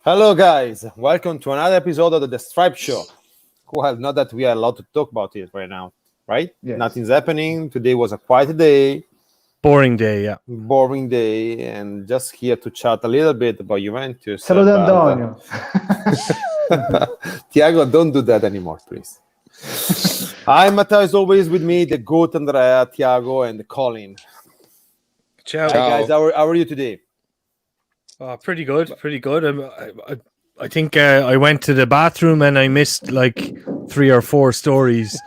Hello, guys. Welcome to another episode of the Stripe Show. Well, not that we are allowed to talk about it right now, right? Yes. Nothing's happening. Today was a quiet day, Boring day, yeah. boring day, and just here to chat a little bit about Juventus. Saludo Antonio. Tiago, don't do that anymore, please. I'm Matteo, as always, with me, the GOAT Andrea, Tiago, and Colin. Ciao. Hi, guys. How are you today? Pretty good. I think I went to the bathroom and I missed like 3 or 4 stories.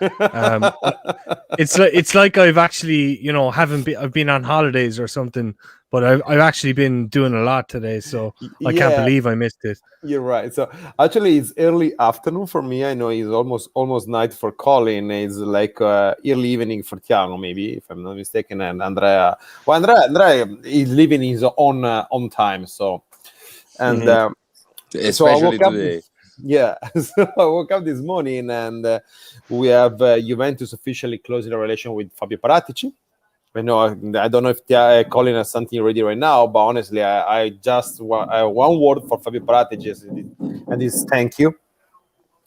It's like I've actually, I've been on holidays or something, but I've actually been doing a lot today, so I can't believe I missed it. You're right. So actually, it's early afternoon for me. I know it's almost night for Colin. It's like early evening for Tiago, maybe, if I'm not mistaken. And Andrea, Andrea is living his own time. So, and especially today. Yeah, so I woke up this morning and we have Juventus officially closing a relation with Fabio Paratici. I don't know if Colin has something ready right now, but honestly, I just want one word for Fabio Paratici, and it's thank you,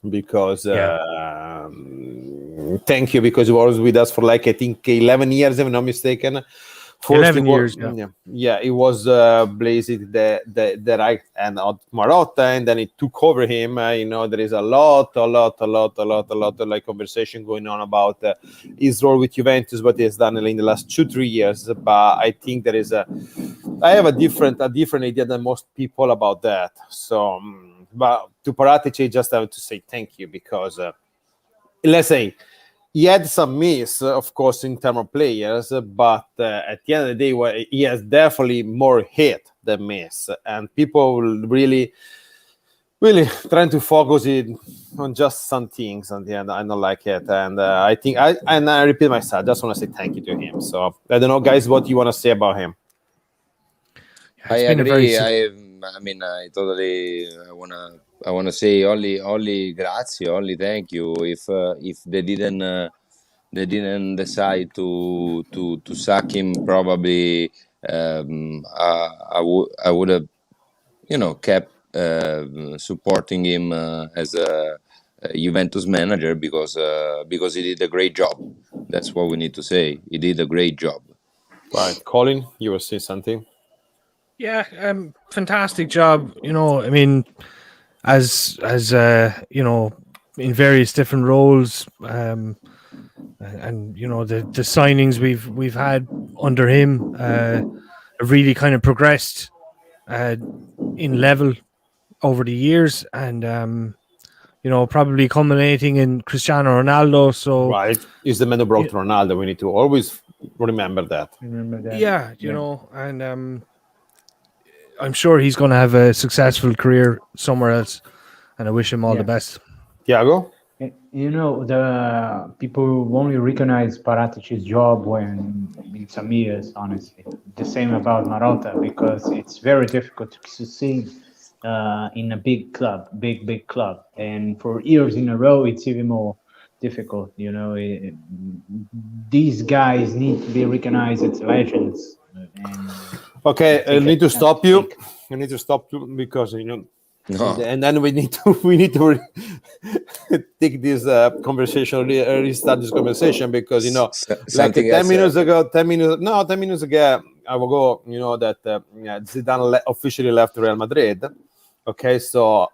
because thank you because he was with us for like I think 11 years, if I'm not mistaken. First 11 years, yeah. It was blazing the right hand of Marotta, and then it took over him. There is a lot of like conversation going on about his role with Juventus, what he has done in the last 2-3 years. But I think I have a different idea than most people about that. So, but to Paratici, just have to say thank you because let's say. He had some miss, of course, in terms of players, but at the end of the day, he has definitely more hit than miss. And people really, really trying to focus on just some things. And the end, I don't like it. And I think, I repeat myself, I just want to say thank you to him. So I don't know, guys, what you want to say about him. I agree. I wanna say only grazie, only thank you. If they didn't decide to sack him, probably I would have kept supporting him as a Juventus manager because he did a great job. That's what we need to say. He did a great job. Right, Colin, you will say something. Yeah, fantastic job. As in various different roles, and the signings we've had under him have really kind of progressed in level over the years, and probably culminating in Cristiano Ronaldo. So right, he's the man who brought Ronaldo. We need to always remember that. Yeah, and I'm sure he's going to have a successful career somewhere else, and I wish him all the best. Tiago? The people only recognize Paratici's job when in some years, honestly. The same about Marotta, because it's very difficult to succeed in a big club, big club. And for years in a row, it's even more difficult. These guys need to be recognized as legends. Okay, I need to stop you. I need to stop you because No. and then we need to take this conversation, restart this conversation because like 10 minutes ago, I will go. That Zidane officially left Real Madrid. Okay, so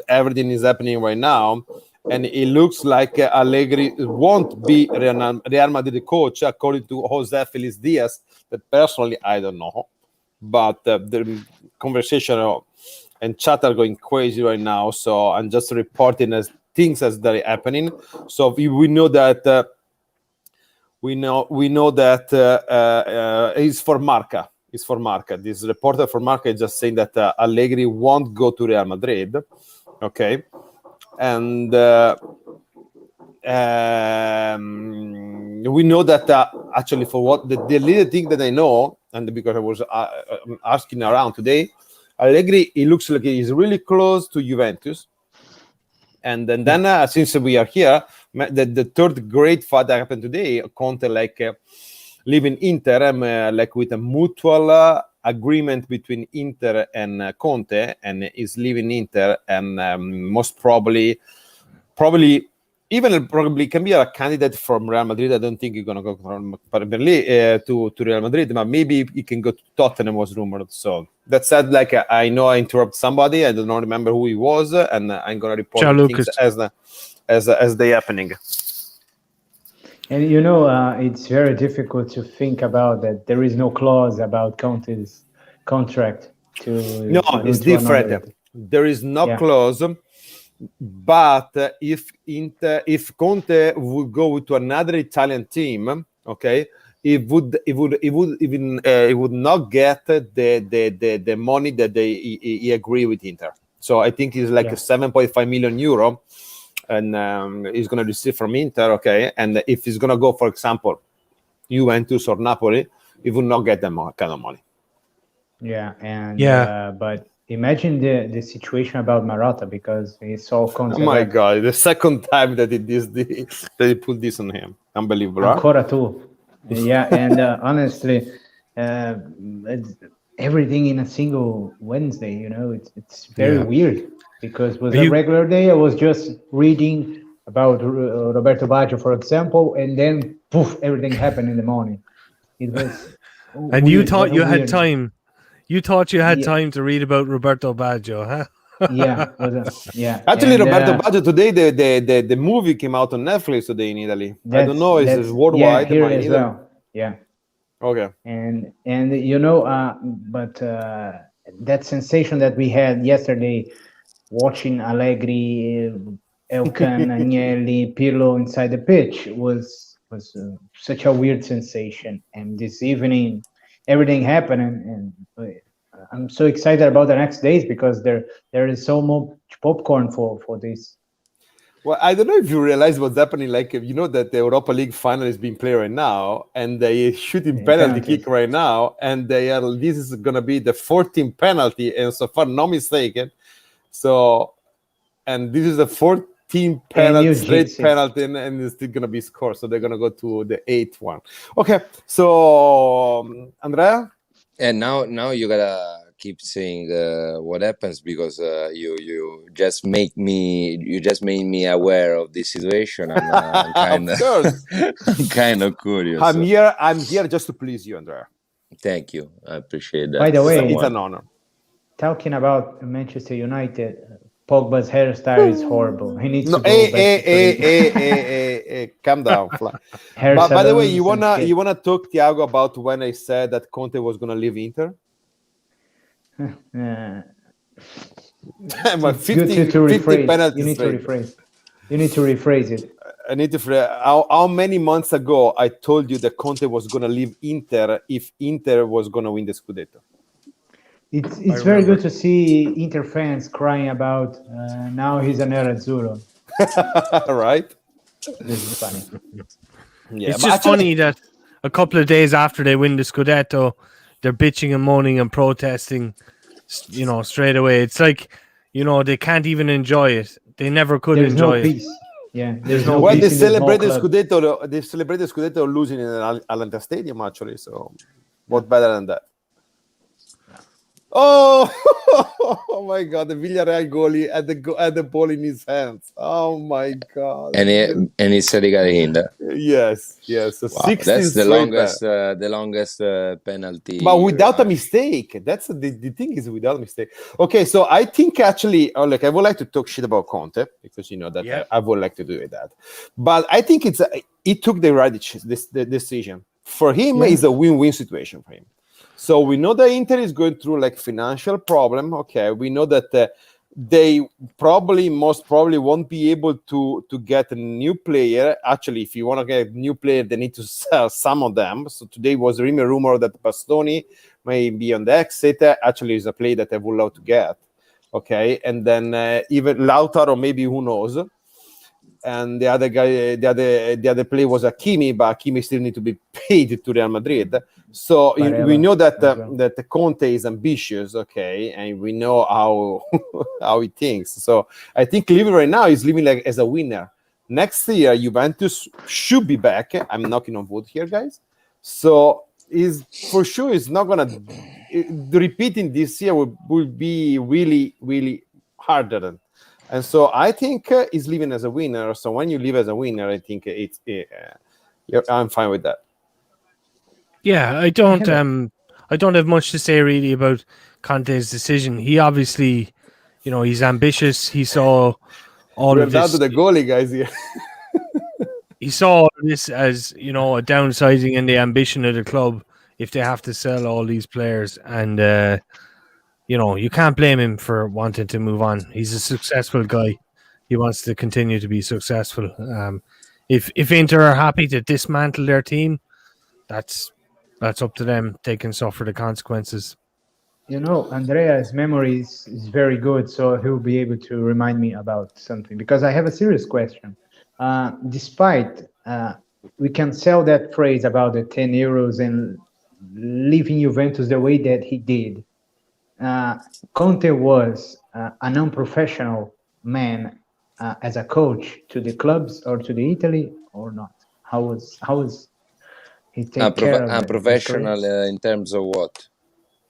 everything is happening right now, and it looks like Allegri won't be Real Madrid coach according to Jose Feliz Diaz. But personally, I don't know. But the conversation and chat are going crazy right now. So I'm just reporting as things as they're happening. So we know that it's for Marca. It's for Marca. This reporter for Marca is just saying that Allegri won't go to Real Madrid. Okay, and we know that actually for what the little thing that I know, and because I was asking around today, Allegri, it looks like he's really close to Juventus. And then since we are here, the third great fight that happened today, Conte leaving Inter, like with a mutual agreement between Inter and Conte, and is leaving Inter, and most probably even probably can be a candidate from Real Madrid. I don't think he's going to go from Berlin to Real Madrid, but maybe he can go to Tottenham, was rumored. So that said, like I know I interrupt somebody. I don't remember who he was, and I'm going to report things as they happening. And it's very difficult to think about that. There is no clause about Conte's contract No, it's different. There is no clause. But if Conte would go to another Italian team, okay, he would not get the money that he agree with Inter. So I think it's like 7.5 million euro, and he's going to receive from Inter, okay. And if he's going to go, for example, Juventus or Napoli, he would not get that kind of money. Yeah, and but imagine the situation about Marotta, because he saw Conte. Oh my God! The second time that they put this on him, unbelievable. Ancora tu. Yeah, and honestly, everything in a single Wednesday. It's very weird, because it was a regular day. I was just reading about Roberto Baggio, for example, and then poof, everything happened in the morning. It was. And weird. You thought you had time. You thought you had time to read about Roberto Baggio, huh? Yeah. Actually, Roberto Baggio today, the movie came out on Netflix today in Italy. I don't know, it's worldwide. Yeah, here as well. Yeah. Okay. And but that sensation that we had yesterday, watching Allegri, Elkan, Agnelli, Pirlo inside the pitch was such a weird sensation. And this evening, everything happened, and I'm so excited about the next days, because there is so much popcorn for this. Well, I don't know if you realize what's happening. Like, that the Europa League final is being played right now, and they shooting penalty kick right now, and this is going to be the 14th penalty, and so far no mistaken. So, and this is the 14th penalty, straight penalty, and it's still going to be scored. So they're going to go to the 8th one. Okay, so Andrea? And now you gotta keep saying what happens, because you just made me aware of this situation. I'm kind of curious. I'm here just to please you, Andrea. Thank you, I appreciate that. By the way, it's an honor. Talking about Manchester United, Pogba's hairstyle is horrible. He needs to go back. Calm down. By the way, you wanna talk, Thiago, about when I said that Conte was gonna leave Inter? But 50 penalties. You need to rephrase it. I need to. How many months ago I told you that Conte was gonna leave Inter if Inter was gonna win the Scudetto? It's very good to see Inter fans crying about now he's an Nerazzurro. Right? This is funny. Yeah, it's just funny that a couple of days after they win the Scudetto, they're bitching and moaning and protesting, straight away. It's like, they can't even enjoy it. They never could enjoy it. Yeah, there's no. Well, they celebrated Scudetto. They celebrated Scudetto losing in Atalanta Stadium, actually. So, what better than that? Oh my God! The Villarreal goalie had the ball in his hands. Oh my God! And he said he got it in there. Yes. So wow, that's the longest penalty. But without a mistake. That's the thing is without a mistake. Okay, so I think actually, I would like to talk shit about Conte, because that I would like to do that. But I think he took the right decision. For him, it's a win-win situation for him. So we know that Inter is going through like financial problem. Okay, we know that they most probably won't be able to get a new player. Actually, if you want to get a new player, they need to sell some of them. So today was a rumor that Bastoni may be on the exit. Actually, is a player that I would love to get. Okay, and then even Lautaro, maybe, who knows. And the other guy, the other player was Hakimi, but Hakimi still need to be paid to Real Madrid. So we know that that Conte is ambitious, okay, and we know how he thinks. So I think living right now is living like as a winner. Next year, Juventus should be back. I'm knocking on wood here, guys. So is for sure it's not gonna repeating this year will be really, really harder. And so I think he's leaving as a winner. So when you leave as a winner, I think I'm fine with that. Yeah, I don't have much to say really about Conte's decision. He obviously, he's ambitious. He saw all of down this. to the goalie guys here. He saw all this as, a downsizing in the ambition of the club if they have to sell all these players. And, you can't blame him for wanting to move on. He's a successful guy. He wants to continue to be successful. If Inter are happy to dismantle their team, that's up to them. They can suffer the consequences. Andrea's memory is very good, so he'll be able to remind me about something, because I have a serious question. Despite we can sell that phrase about the 10 euros and leaving Juventus the way that he did, Conte was an unprofessional man as a coach to the clubs or to the Italy, or not? How was he take care of unprofessional in terms of what?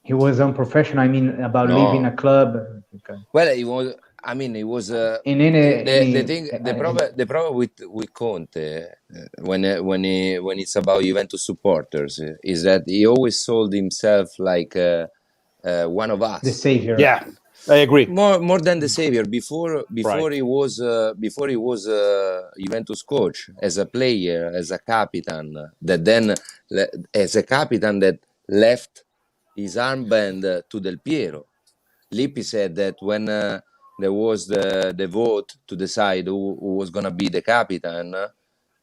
He was unprofessional. I mean, about leaving a club. Okay. Well, he was. I mean, it was the thing. The problem with Conte when it's about Juventus supporters is that he always sold himself like one of us, the savior. Yeah, I agree. More than the savior. Before Right. he was Juventus coach, as a player, as a captain, that then as a captain that left his armband to Del Piero. Lippi said that when there was the vote to decide who was going to be the captain,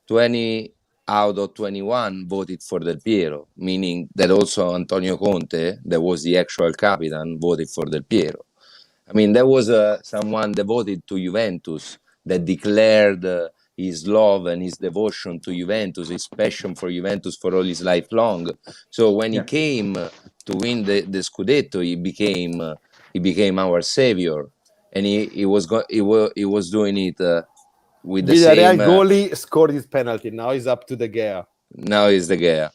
20 out of 21 voted for Del Piero, meaning that also Antonio Conte, that was the actual captain, voted for Del Piero. I mean, there was someone devoted to Juventus that declared his love and his devotion to Juventus, his passion for Juventus for all his life long. So when he came to win the Scudetto, he became our savior, and he was doing it with the Villarreal same goalie scored his penalty. Now he's up to De Gea. Now he's De Gea.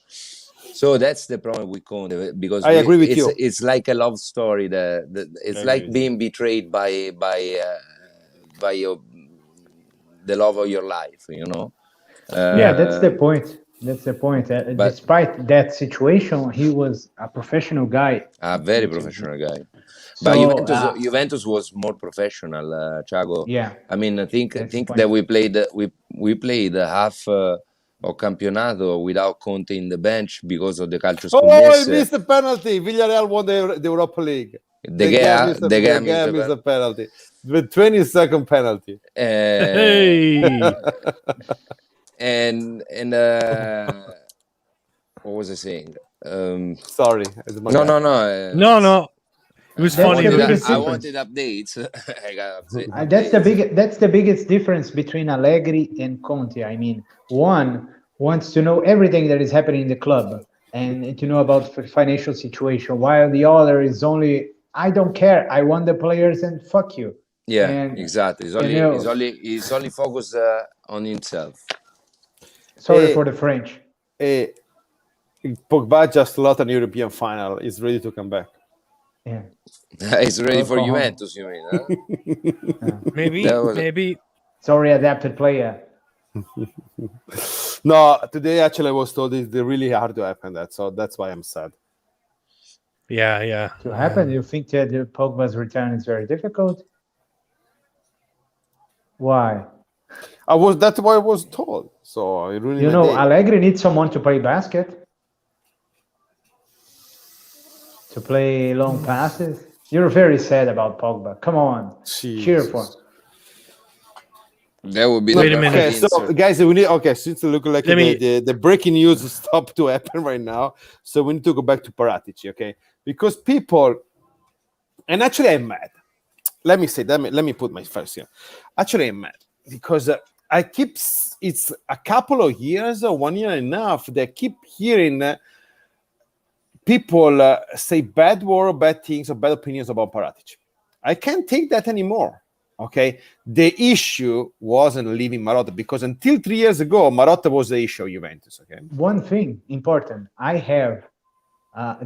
So that's the problem with Conte, because I agree with you. It's like a love story that it's like being betrayed by the love of your life, Yeah, that's the point. That's the point. Despite that situation, he was a professional guy. A very professional guy. So, but Juventus was more professional, Thiago. Yeah. I mean, I think that we played half of Campionato without Conte in the bench because of the Calcio Scommesse. He missed the penalty. Villarreal won the Europa League. De Gea missed the penalty. The 20-second penalty. Hey. And what was I saying? Sorry. No. It was That's funny. the biggest I difference. wanted updates. I got updates. That's the biggest difference between Allegri and Conte. I mean, one wants to know everything that is happening in the club and to know about financial situation, while the other is only, I don't care. I want the players and fuck you. Yeah, And, exactly. He's only focused on himself. Sorry for the French. Pogba just lost an European final. He's ready to come back. Yeah. He's ready for Juventus, you mean? Huh? Maybe. Sorry, adapted player. No, today actually I was told it's really hard to happen that, so that's why I'm sad. Yeah. To happen, you think that the Pogba's return is very difficult? Why? That's what I was told. So I really Allegri needs someone to play basket. To play long passes. You're very sad about Pogba. Come on. Jesus. Cheer for him. That would be Wait a minute. Okay, so guys, since it looks like the breaking news stopped to happen right now, so we need to go back to Paratici, okay? Because people, and actually I'm mad. Let me put my first here. Actually, I'm mad because it's a couple of years or 1 year and a half that I keep hearing people say bad things or bad opinions about Paratici. I can't take that anymore. Okay, the issue wasn't leaving Marotta, because until 3 years ago, Marotta was the issue of Juventus. Okay, one thing important, I have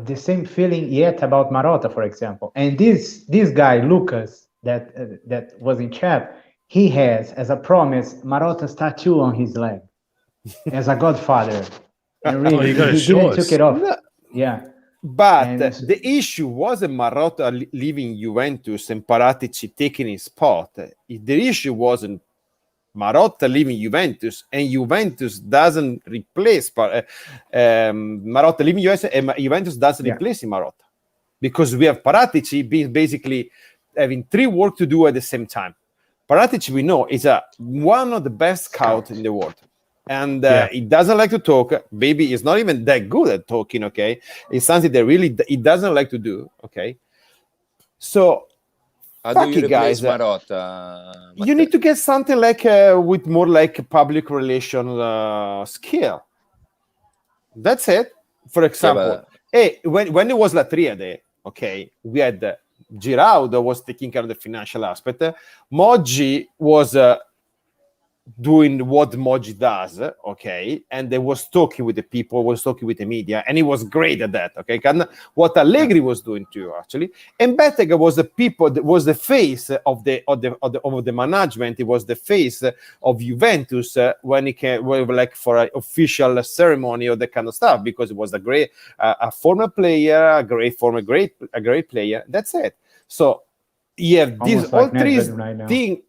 the same feeling yet about Marotta, for example. And this guy Lucas that was in chat, he has as a promise Marotta's tattoo on his leg as a godfather, and really you gotta he show didn't us. took it off. No, Yeah, but and the issue wasn't Marotta leaving Juventus and Paratici taking his spot. The issue wasn't Marotta leaving Juventus and Juventus doesn't replace Marotta leaving Juventus, and Juventus doesn't replace Marotta, because we have Paratici being basically having 3 work to do at the same time. Paratici, we know, is one of the best scouts in the world. And he doesn't like to talk. Maybe he's not even that good at talking, okay? It's something that really he doesn't like to do, okay? So, How do you replace guys, Marotta? you need to get something like with more like public relation skill. That's it. For example, when it was La Triade, okay, we had Giraudo was taking care of the financial aspect. Moggi was doing what Moggi does, okay, and they was talking with the people, was talking with the media, and he was great at that, okay. What Allegri was doing too, actually, and Bettega was was the face of the management. He was the face of Juventus when he came, like for an official ceremony or that kind of stuff, because it was a former player, a great player. That's it. So you have these all 3 things.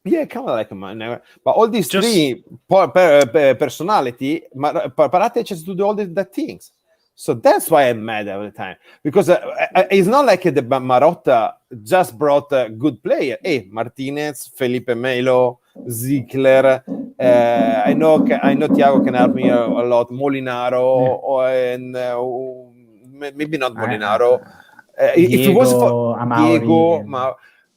Yeah, kind of like mine. But all these 3 personality, Paratici has to do all the things. So that's why I'm mad all the time. Because it's not like the Marotta just brought a good player. Hey, Martinez, Felipe Melo, Ziegler. I know Thiago can help me a lot. Molinaro, and maybe not Molinaro. If it was for Diego,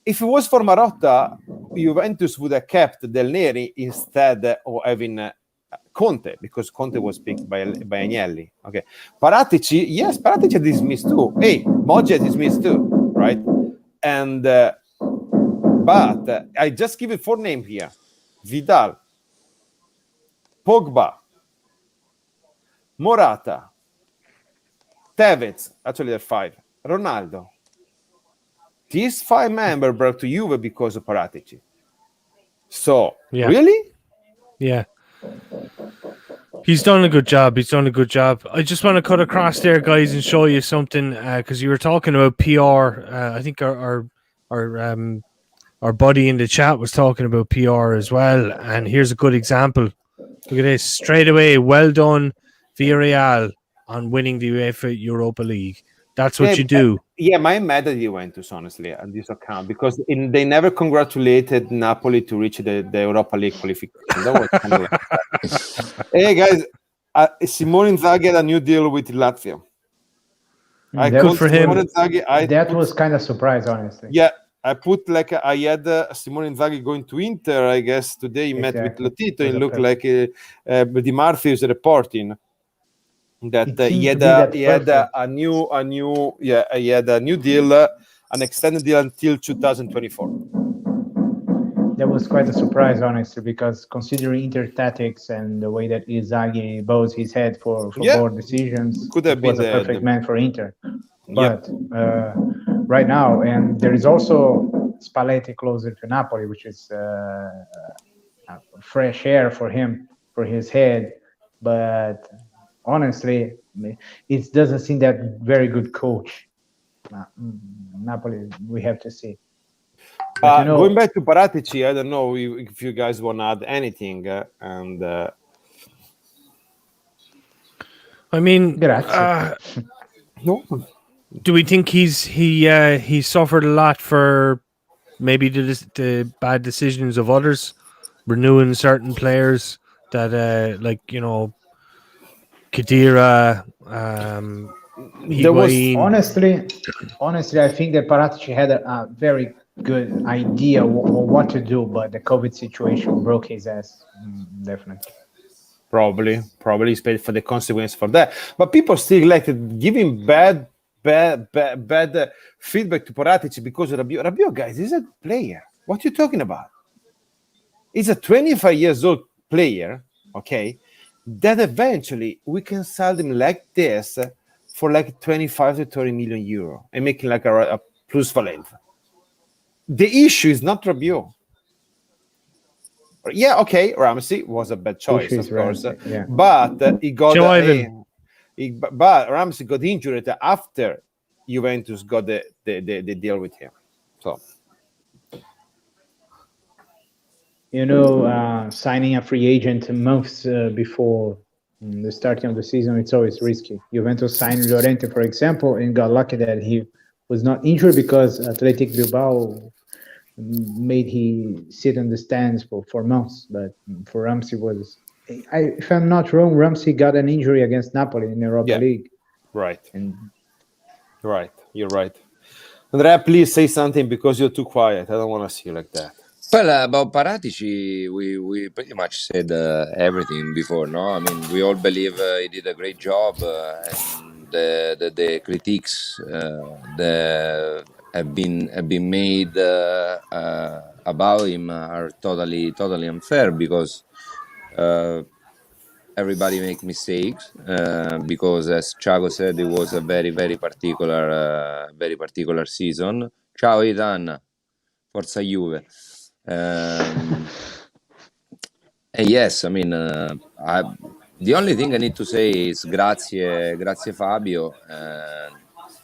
if it was for Marotta, Juventus would have kept Del Neri instead of having Conte, because Conte was picked by Agnelli. Okay, Paratici dismissed too. Hey, Moggi dismissed too, right? And but I just give it 4 names here: Vidal, Pogba, Morata, Tevez. Actually, there are 5. Ronaldo. These 5 members brought to Juve because of Paratici. So, really? Yeah. He's done a good job. I just want to cut across there, guys, and show you something, because you were talking about PR. I think our buddy in the chat was talking about PR as well. And here's a good example. Look at this. Straight away, well done, Villarreal, on winning the UEFA Europa League. That's what you do. I'm mad at Juventus, honestly, on this account, because they never congratulated Napoli to reach the Europa League qualification. That was kind of like that. Hey, guys, Simone Inzaghi had a new deal with Latvia. Good for him. That was kind of surprise, honestly. Yeah, I had Simone Inzaghi going to Inter. I guess today he met with Lotito. It looked like Di Marzio is reporting that he had a new deal, an extended deal until 2024. That was quite a surprise, honestly, because considering Inter tactics and the way that Inzaghi bows his head for board decisions, could have been a perfect man for Inter. But right now, and there is also Spalletti closer to Napoli, which is fresh air for him, for his head. But honestly, it doesn't seem that very good coach. Napoli, we have to see. Going back to Paratici, I don't know if you guys want to add anything. I mean, no. Do we think he suffered a lot for maybe the bad decisions of others, renewing certain players that Khedira, there was honestly, I think that Paratici had a very good idea of what to do, but the COVID situation broke his ass. Definitely. Probably he's paid for the consequence for that. But people still like to give him bad feedback to Paratici because Rabiot, guys, he's a player. What are you talking about? He's a 25 years old player, okay, that eventually we can sell him like this for like 25 to 30 million euro and making like a plus valenza. The issue is not Rabiot. Yeah, okay, Ramsey was a bad choice, of course, but he got but Ramsey got injured after Juventus got the deal with him. So, signing a free agent months before the starting of the season, it's always risky. Juventus signed Llorente, for example, and got lucky that he was not injured because Athletic Bilbao made he sit in the stands for months. But for Ramsey if I'm not wrong, Ramsey got an injury against Napoli in the Europa League. Right. Right. You're right. Andrea, please say something because you're too quiet. I don't want to see you like that. Well, about Paratici, we pretty much said everything before, no? I mean, we all believe he did a great job, and the critiques have been made about him are totally unfair because everybody makes mistakes. Because, as Thiago said, it was a very particular season. Ciao, Ethan. Forza Juve. And yes, I mean, the only thing I need to say is grazie Fabio,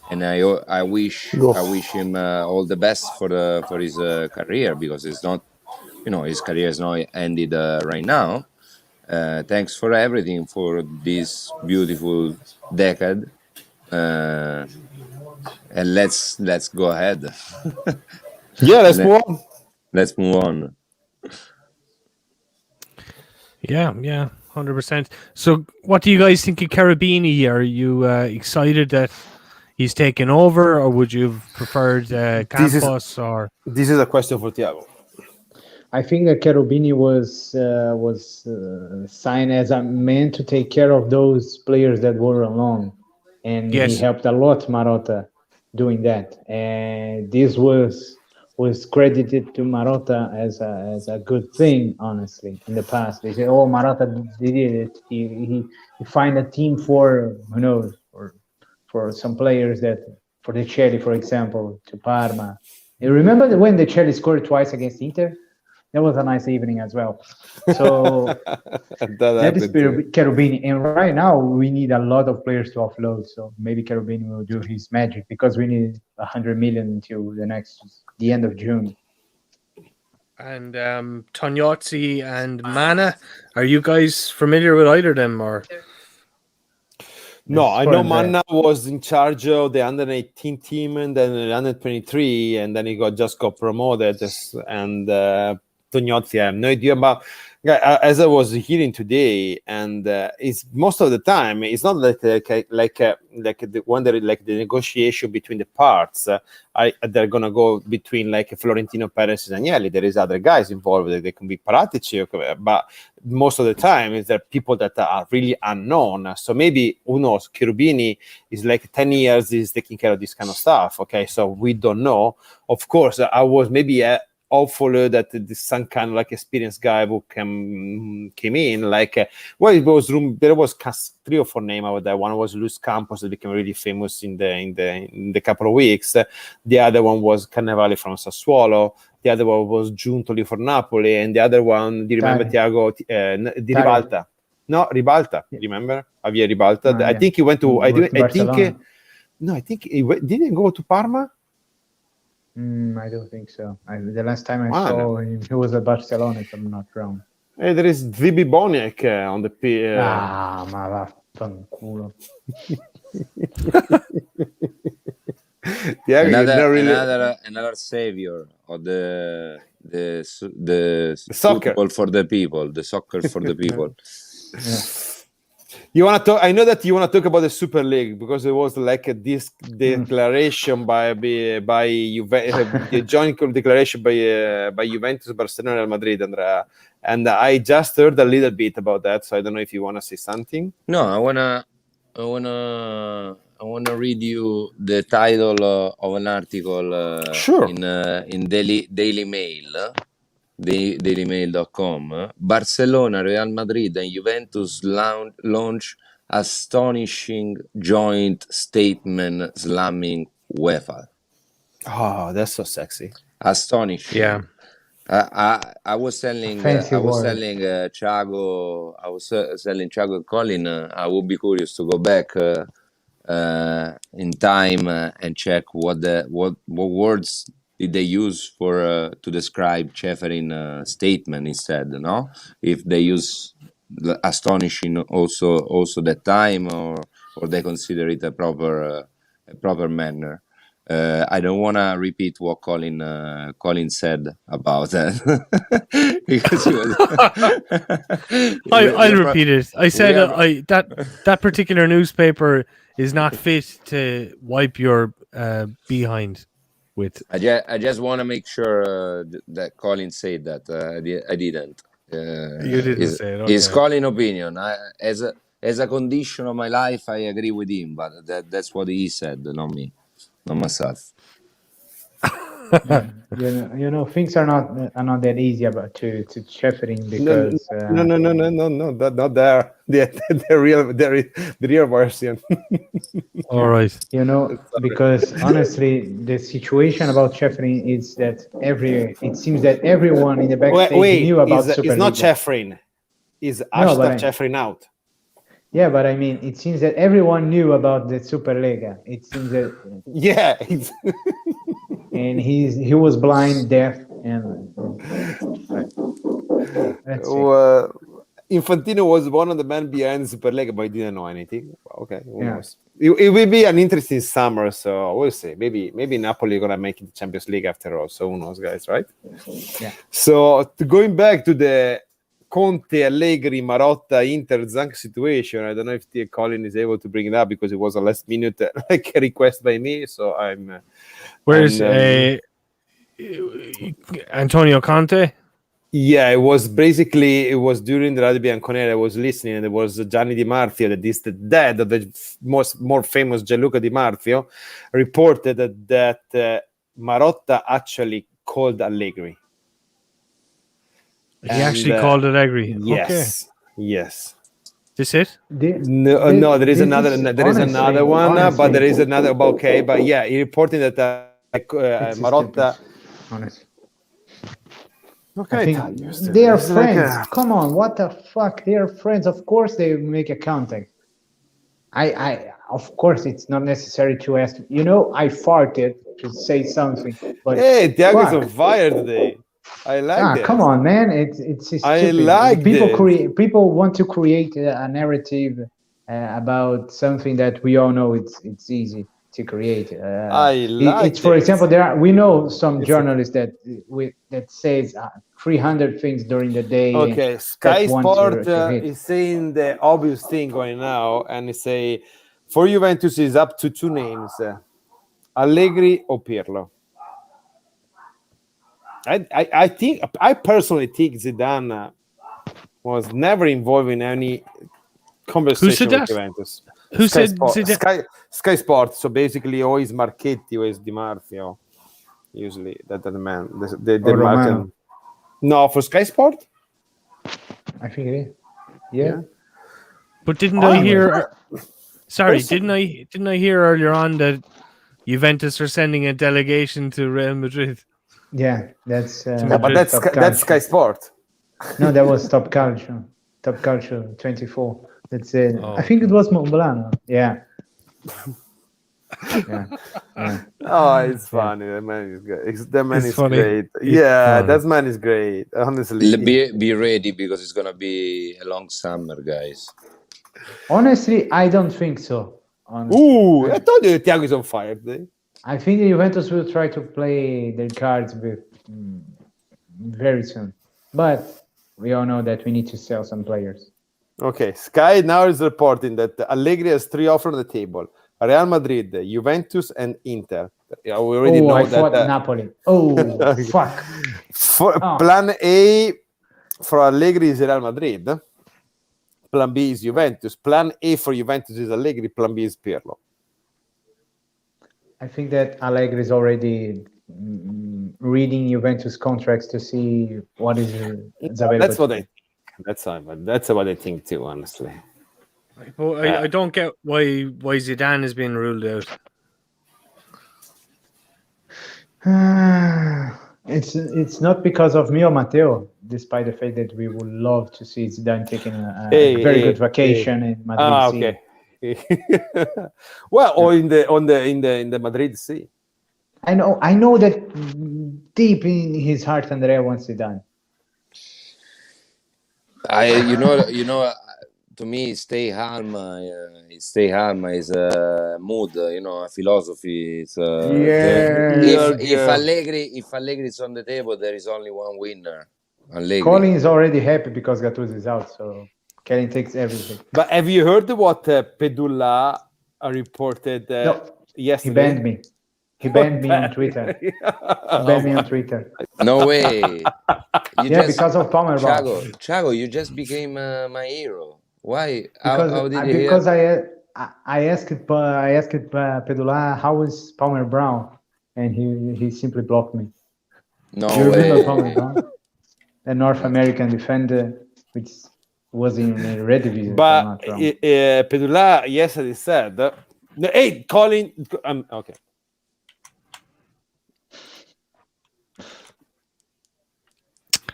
and I wish him all the best for his career, because it's not, his career is not ended right now. Thanks for everything for this beautiful decade, and let's go ahead. Yeah, let's move on. Let's move on. Yeah, 100%. So, what do you guys think of Cherubini? Are you excited that he's taken over, or would you have preferred Campos? This is a question for Thiago. I think that Cherubini was signed as a man to take care of those players that were alone, and he helped a lot Marotta doing that. And this was credited to Marotta as a good thing, honestly. In the past, they say, "Oh, Marotta did it. He find a team for or for some players that for the Chelsea, for example, to Parma." You remember when the Chelsea scored twice against Inter? That was a nice evening as well. So that is Cherubini. And right now we need a lot of players to offload. So maybe Cherubini will do his magic, because we need 100 million until the end of June. And Tognazzi and Mana, are you guys familiar with either of them, or? No, I know Manna was in charge of the under 18 team and then the under 23, and then he just got promoted. And Tognazzi, I have no idea about. As I was hearing today, and it's most of the time it's not when there is like the negotiation between the parts. They're gonna go between like Florentino Perez and Agnelli. There is other guys involved. They can be Paratici, but most of the time is there people that are really unknown. So maybe who knows? Cherubini is like 10 years is taking care of this kind of stuff. Okay, so we don't know. Of course, I was maybe hopeful that some kind of like experienced guy who came in, like it was there was 3 or 4 names out there. One was Luis Campos that became really famous in the couple of weeks. The other one was Cannavale from Sassuolo. The other one was Giuntoli for Napoli, and the other one, do you remember Thiago Di Ribalta? No, Ribalta. Remember Javier Ribalta? I think he went to. I think he didn't go to Parma. I don't think so. The last time I saw him, he was at Barcelona, if I'm not wrong. Hey, there is Zibi Boniek on the ma vaffanculo. Another savior of the soccer football for the people, the soccer for the people. You want to talk? I know that you want to talk about the Super League, because it was like this declaration by Juventus, a joint declaration by Juventus, Barcelona, Real Madrid, and I just heard a little bit about that. So I don't know if you want to say something. No, I read you the title of an article Sure. in Daily Mail, dailymail.com. Barcelona, Real Madrid, and Juventus launch astonishing joint statement slamming UEFA. Oh, that's so sexy. Astonishing. Yeah. I was telling Fancy word. Thiago, I was telling Thiago and Colin, I would be curious to go back in time and check what words did they use for to describe Ceferin statement instead, no? If they use the astonishing also that time, or they consider it a proper manner. I don't want to repeat what Colin said about that because he was. I'll repeat it. I said that particular newspaper is not fit to wipe your behind with. I just want to make sure that Colin said that. I didn't. You didn't say it. Okay. It's Colin's opinion. As a condition of my life, I agree with him, but that's what he said, not me. Not myself. You know, things are not that easy about to Ceferin because No, not there. The real version. All right. you know, because honestly, the situation about Ceferin is that it seems that everyone in the backstage knew about Superliga. It's not Ceferin. It's Ceferin out. Yeah, but I mean, it seems that everyone knew about the Superliga. It seems that Yeah. and he was blind, deaf, and that's it. Infantino was one of the men behind the Superlega, but he didn't know anything. Okay, who knows? It will be an interesting summer, so we'll see. Maybe Napoli are gonna make it the Champions League after all. So who knows, guys, right? Yeah. So going back to the Conte, Allegri, Marotta, Inter, Zank situation, I don't know if Colin is able to bring it up because it was a last minute like a request by me. So I'm. Where's Antonio Conte? Yeah, it was during the Radio Bianconera. I was listening, and there was Gianni Di Marzio, the dad of the more famous Gianluca Di Marzio, reported that Marotta actually called Allegri. He actually called Allegri. Yes, okay. Yes. This it? No, there is another one, but there is another. Okay, but yeah, he reported that Marotta. Honestly. Okay, they are friends. Come on, what the fuck? They are friends. Of course, they make a contact. Of course, it's not necessary to ask. You know, I farted to say something. But hey, Thiago is on fire today. I like it. Come on, man! It's stupid. I like people want to create a narrative about something that we all know it's easy to create. For example, we know some journalists that says 300 things during the day. Okay, Sky Sport is saying the obvious thing going now, and they say for Juventus is up to two names: Allegri or Pirlo. I personally think Zidane was never involved in any conversation with Juventus. Who Sky said Sport, Sky Sport? So basically, always Marchetti, always Di Marzio. Usually, that's the man. The Marchetti. No, for Sky Sport. I think it is. Yeah. But didn't I hear? Sorry, didn't I hear earlier on that Juventus are sending a delegation to Real Madrid? Yeah, that's. But that's Sky Sport. No, that was Top Culture. Top Culture 24. That's it. Oh. I think it was Montblanc. Yeah. Yeah. Oh, it's funny. That man is great. That man is great. Yeah, that man is great. Honestly, be ready because it's gonna be a long summer, guys. Honestly, I don't think so. Ooh, I told you Thiago is on fire today. I think the Juventus will try to play their cards very soon, but we all know that we need to sell some players. Okay, Sky now is reporting that Allegri has 3 offers on the table: Real Madrid, Juventus, and Inter. We already know that. Napoli. Oh, fuck. Plan A for Allegri is Real Madrid. Plan B is Juventus. Plan A for Juventus is Allegri. Plan B is Pirlo. I think that Allegri is already reading Juventus contracts to see what is available. That's what I think. That's what I think too, honestly. I don't get why Zidane is being ruled out. It's not because of me or Matteo, despite the fact that we would love to see Zidane taking a very good vacation in Madrid. Okay. Well, or in the Madrid Sea. I know that deep in his heart, Andrea wants Zidane. To me, stay calm is a mood, a philosophy. It's, if Allegri is on the table, there is only one winner. Allegri. Colin is already happy because Gattuso is out, so Colin takes everything. But have you heard what Pedulla reported yesterday? He banned me. He banned me on Twitter. No way. Because of Palmer. Thiago, you just became my hero. Why? How did you because I asked Pedulla how is Palmer Brown, and he simply blocked me. No you way. Remember Palmer Brown, a North American defender, which was in the Red Division. But Pedulla yesterday said, "Hey, Colin, okay."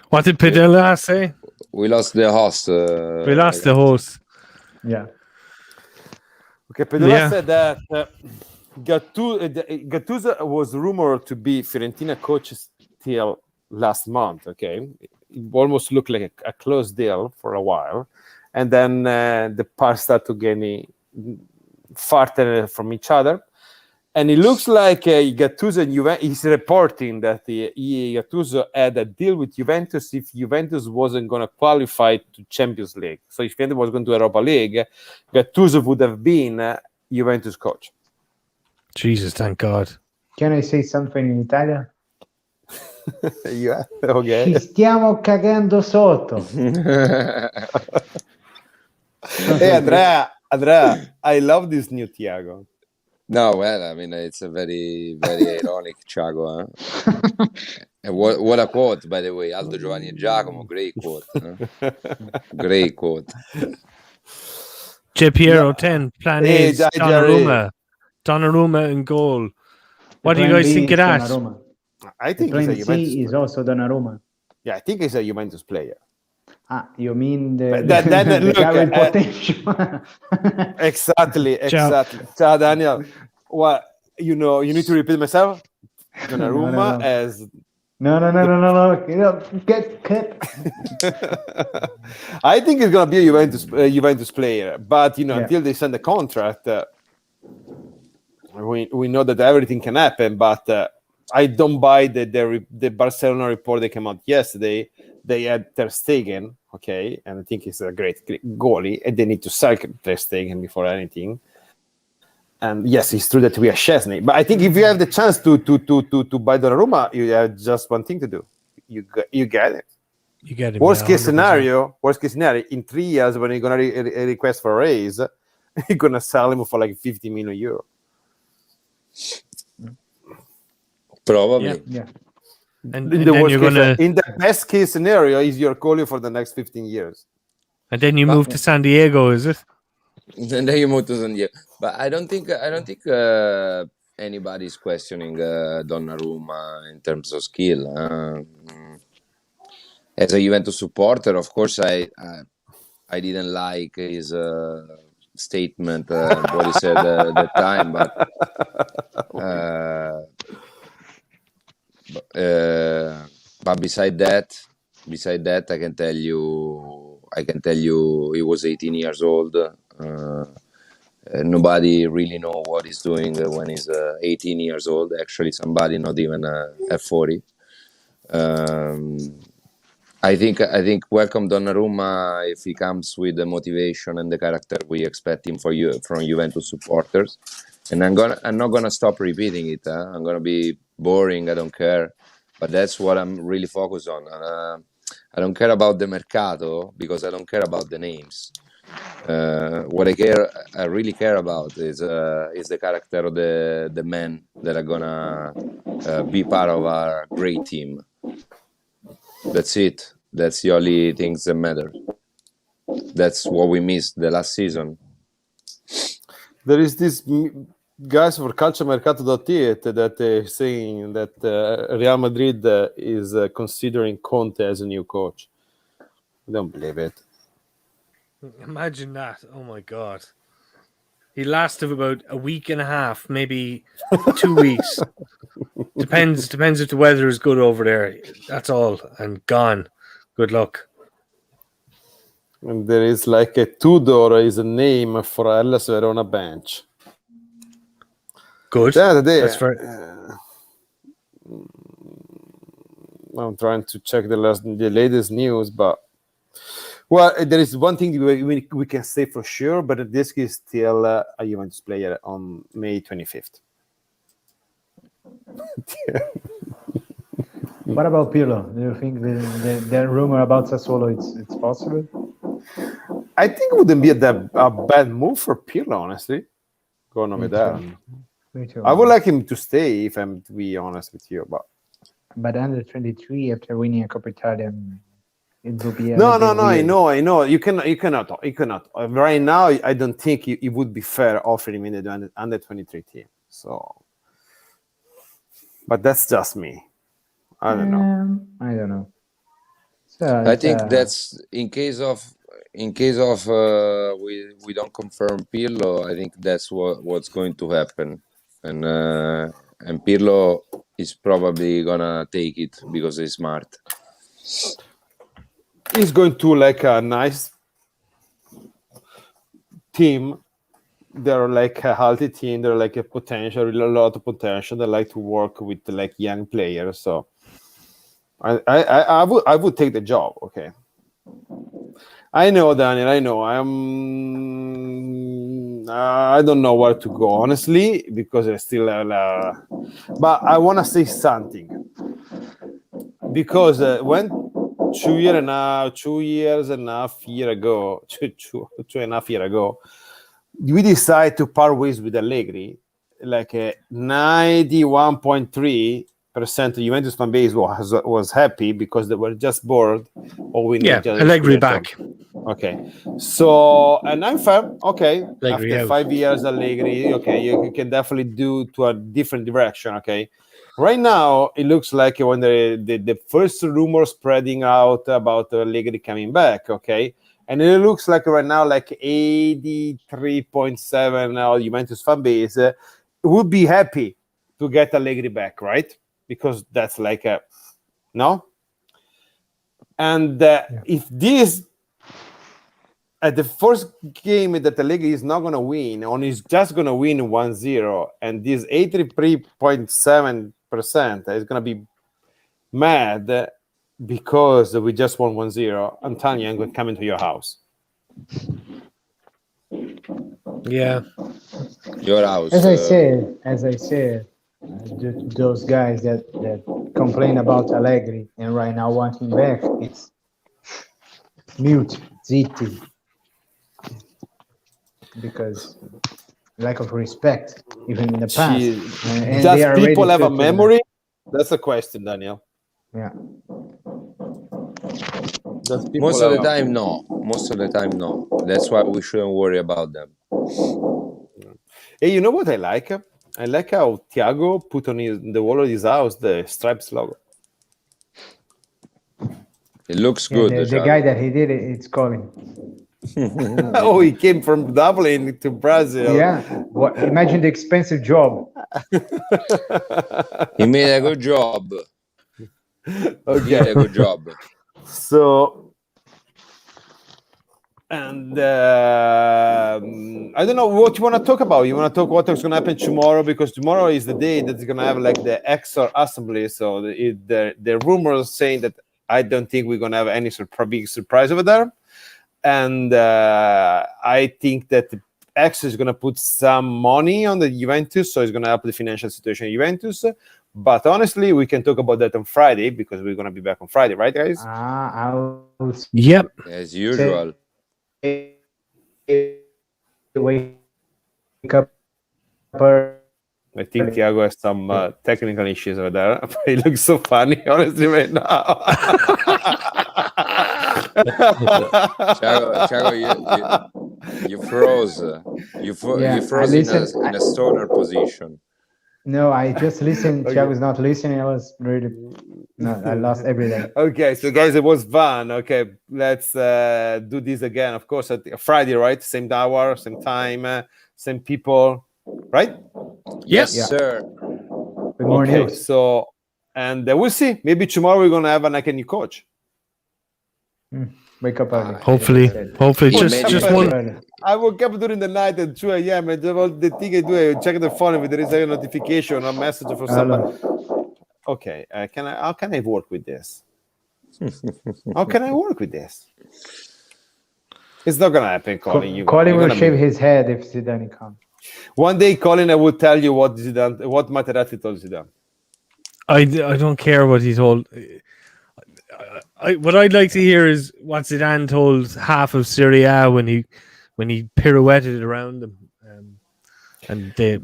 What did Pedulla say? We lost the host. We lost the host. Yeah. Okay, Pedulla said that Gattuso was rumored to be Fiorentina coach till last month. Okay, it almost looked like a closed deal for a while, and then the parts start to get farther from each other. And it looks like Gattuso and Juventus is reporting that Gattuso had a deal with Juventus if Juventus wasn't going to qualify to Champions League. So if Juventus was going to Europa League, Gattuso would have been Juventus coach. Jesus, thank God. Can I say something in Italian? Yeah, okay. Ci stiamo cagando sotto. Hey, Andrea, I love this new Thiago. No, well, I mean, it's a very, very ironic Thiago. And what a quote, by the way. Aldo, Giovanni, and Giacomo, great quote. Great quote. J. Piero 10, plan A, Donnarumma in goal. What do you guys think of that? Donnarumma. I think plan he's a Juventus C is also Donnarumma. Yeah, I think he's a Juventus player. You mean the guy with potential? Exactly. Ciao, Daniel. Well, you need to repeat myself. Donnarumma as... No. Get. I think he's going to be a Juventus player. But, until they sign the contract, we know that everything can happen. But I don't buy the Barcelona report that came out yesterday. They had Ter Stegen, okay, and I think he's a great goalie, and they need to sell Ter Stegen before anything. And yes, it's true that we are Szczesny, but I think if you have the chance to buy Donnarumma, you have just one thing to do: you get it. You get it. Worst case scenario, in 3 years when you're gonna request for a raise, you're gonna sell him for like 50 million euro. Probably. Yeah. And in the best case scenario, is your calling for the next 15 years. And then you move to San Diego, is it? And then you move to San Diego. But I don't think anybody's questioning Donnarumma in terms of skill. As a Juventus supporter, of course, I didn't like his statement, what he said at that time, but beside that, I can tell you he was 18 years old. Nobody really know what he's doing when he's 18 years old. Actually, somebody not even at 40. I think welcome Donnarumma if he comes with the motivation and the character we expect him from Juventus supporters. And I'm not gonna stop repeating it. I'm gonna be boring. I don't care. But that's what I'm really focused on. I don't care about the mercato because I don't care about the names. What I really care about is the character of the man, that are gonna be part of our great team. That's it. That's the only things that matter. That's what we missed the last season. There is this guys for calciomercato.it that are saying that Real Madrid is considering Conte as a new coach. I don't believe it. Imagine that. Oh my God. He lasted about a week and a half, maybe 2 weeks. Depends if the weather is good over there. That's all. And gone. Good luck. And there is like a Tudor is a name for Hellas Verona bench. Good. That's very... I'm trying to check the latest news, but well, there is one thing we can say for sure, but this is still a Juventus player on May 25th. What about Pirlo? Do you think the rumor about Sassuolo it's possible? I think it wouldn't be a bad move for Pirlo, honestly. Going over there. Me too. I would like him to stay, if I'm to be honest with you, but under 23 after winning a Coppa Italia, it will be no. I know. You cannot. Right now, I don't think it would be fair offering him in the under 23 team. So, but that's just me. I don't know. So I think that's in case of we don't confirm Pirlo. I think that's what's going to happen, and Pirlo is probably gonna take it because he's smart. He's going to like a nice team. They're like a healthy team. They're like a lot of potential. They like to work with like young players. So I would take the job. Okay. I know, Daniel. I know. I don't know where to go, honestly, because I still but I want to say something, because when 2 years and a half years ago, we decided to part ways with Allegri. Like 91.3% of Juventus fan base was happy because they were just bored. Allegri back. Okay, so and I'm fine. Okay, Allegri after out. 5 years, Allegri. Okay, you can definitely do to a different direction. Okay, right now it looks like when the first rumor spreading out about Allegri coming back. Okay, and it looks like right now like 83.7% of Juventus fan base would be happy to get Allegri back, right? Because that's like a no. And if this at the first game that Allegri is not going to win, or he's just going to win 1-0, and this 83.7% is going to be mad because we just won 1-0, I'm telling you, I'm going to come into your house. Yeah. Your house. As I said, those guys that complain about Allegri and right now want him back, it's mute, zitti. Because lack of respect, even in the past. And does people have a memory? That's a question, Daniel. Yeah. Most of the time, no. That's why we shouldn't worry about them. Hey, you know what I like? I like how Thiago put on the wall of his house the Stripes logo. It looks good. The guy that he did it, it's Colin. Oh, he came from Dublin to Brazil. Yeah. Imagine the expensive job. He made a good job. Okay. He did a good job. So, and I don't know what you want to talk about. You want to talk what's going to happen tomorrow, because tomorrow is the day that's going to have like the Exor Assembly. So the rumors saying that I don't think we're going to have any big surprise over there. And I think that X is going to put some money on the Juventus, so it's going to help the financial situation of Juventus. But honestly, we can talk about that on Friday, because we're going to be back on Friday, right, guys? Yep. As usual. Wake up I think Thiago has some technical issues over there. He looks so funny, honestly, right now. Thiago, you froze. You froze in a stoner position. No, I just listened. Thiago's not listening. I was really... No, I lost everything. Okay, so guys, it was fun. Okay, let's do this again. Of course, at Friday, right? Same hour, same time, same people, right? Yes, sir. With more news. So, and we'll see. Maybe tomorrow we're gonna have a new coach. Wake up early. Hopefully, just one. I woke up during the night at 2 a.m. and the thing I do, I check the phone if there is a notification or message from someone. Okay, how can I work with this? How can I work with this? It's not gonna happen, Colin. Colin will shave his head if Zidane comes. One day, Colin, I will tell you what Materazzi told Zidane. I don't care what he told. What I'd like to hear is what Zidane told half of Serie A when he pirouetted around them, and they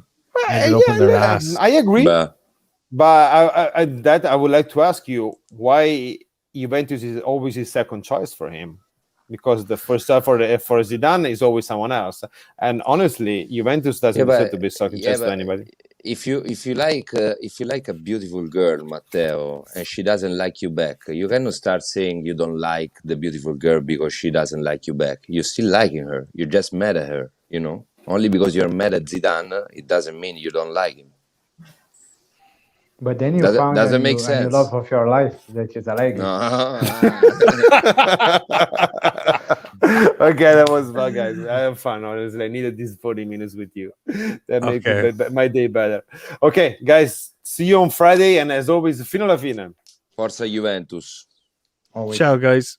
ended up on their ass. I agree, but I would like to ask you why Juventus is always his second choice for him, because the first choice for Zidane is always someone else, and honestly, Juventus doesn't deserve to be second choice to anybody. If you like a beautiful girl, Matteo, and she doesn't like you back, you cannot start saying you don't like the beautiful girl because she doesn't like you back. You're still liking her. You're just mad at her, Only because you're mad at Zidane, it doesn't mean you don't like him. But then you found doesn't make sense. The love of your life, that is Allegri. Okay, that was fun, guys. I have fun, honestly. I needed these 40 minutes with you. That makes my day better. Okay, guys, see you on Friday. And as always, fino alla fine. Forza Juventus. Ciao, guys.